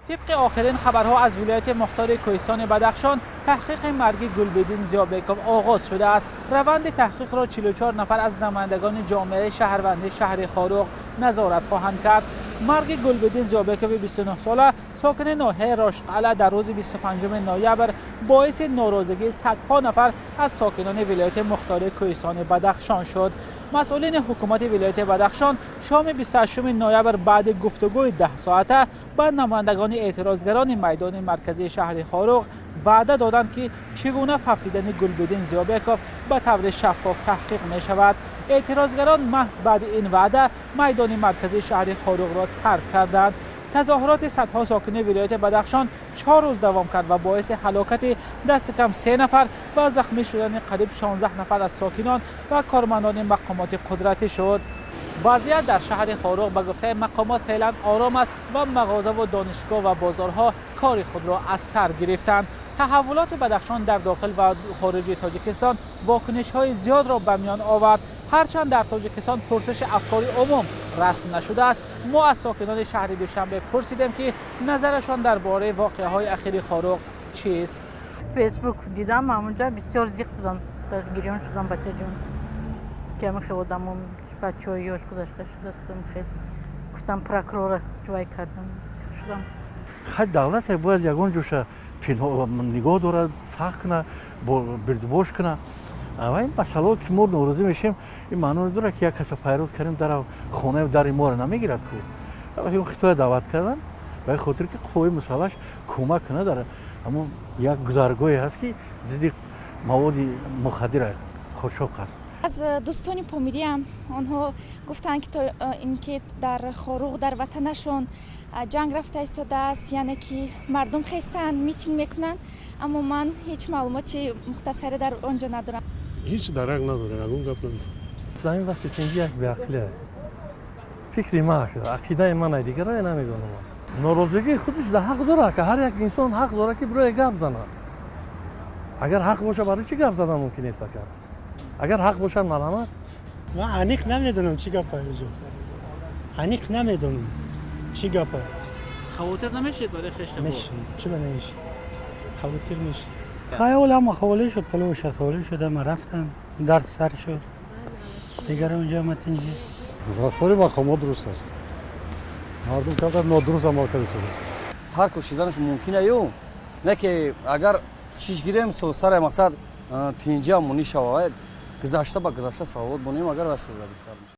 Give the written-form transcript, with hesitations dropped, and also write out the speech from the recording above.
طبق آخرین خبرها از ولایت مختار کوهستان بدخشان تحقیق مرگ گلبدین ضیابکوف آغاز شده است. روند تحقیق را 44 نفر از نمایندگان جامعه شهروندی شهر خاروق نظارت خواهند کرد. مرگ گلبدین ضیابکوف 29 ساله ساکن ناحیه راشدقلعه در روز 25 نوامبر باعث ناراضگی صدها نفر از ساکنان ولایت مختار کوهستان بدخشان شد. مسئولین حکومت ولایت بدخشان شام 28 نوامبر بعد گفتگوی 10 ساعته با نمایندگان اعتراضگران میدان مرکزی شهر خاروق وعده دادند که چگونه فوتیدن گلبدین ضیابکوف به طور شفاف تحقیق می شود. اعتراضگران محض بعد این وعده میدان مرکزی شهر خاروق را ترک کردند. تظاهرات صدها ساکن ولایت بدخشان 4 روز دوام کرد و باعث هلاکت دست کم 3 نفر و زخمی شدن قریب 16 نفر از ساکنان و کارمندان مقامات قدرتی شد. وضعیت در شهر خاروق به گفته مقامات فعلا آرام است و مغازه و دانشگاه و بازارها کار خود را از سر گرفتند. تحولات بدخشان در داخل و خارج تاجیکستان واکنش‌های زیاد را به میان آورد. هرچند در تاجیکستان پرسش افکار عموم رسم نشده است، ما از ساکنان شهر دوشنبه پرسیدیم که نظرشان درباره واقعه‌های اخیر خاروق چیست. فیسبوک دیدم، همونجا بسیار جیغ زدم، گریان شدم بچه جون که من خودم بچه‌های یاش خودش شدستم، خیلی گفتم پروکرور جوای کردم شدم. خود دولت باید یگان جوشه نگاه داره، سخت کنه، بردباش کنه. و این مسئله که ما ناراضی میشیم این معنی داره که یک کس پیروز کردیم در خانه و در ما رو نمیگیرد که این خطای دعوت کردن و خاطر که خوبی مسئلهش کمک کنه داره. اما یک گذرگاهی هست که ضد مواد مخدر خودشو کرد. از دوستان پامیری هم آنها گفتند که تا اینکه در خاروق در وطنشون جنگ رفته ایستاده است، یعنی که مردم خستن میتینگ میکنن، اما من هیچ معلوماتی مختصری در آنجا ندارم. هیچ درک نداره، اون گپ نمی‌کنه. در این وقت تنجی یک بیعقله فکری ما عقیده من دیگه رای نمیدونم. ناراضگی خودش در حق داره که هر یک انسان حق داره که برای گپ زنه. اگر حق باشه برای چی گپ زدن ممکن نیست که اگر حق باشه مرحمت. من انیق نمیدونم چی گپه اینجا، انیق نمیدونم چی گپه. خواطر نمیشید برای خشت میشه چی بنویسی خواطر میشه. خیالم خواله شد، پلوش خواله شده، من رفتم درد سر شد دیگر اونجا متنجی. رفتار مقامات درست است. مردم کردن نادرست عمل کرده است. هر کشیدنش ممکنه یو نه که اگر چیز گیریم سر مقصد پینجا مونی شود گذشته با گذشته سواد بونیم اگر واسه زدی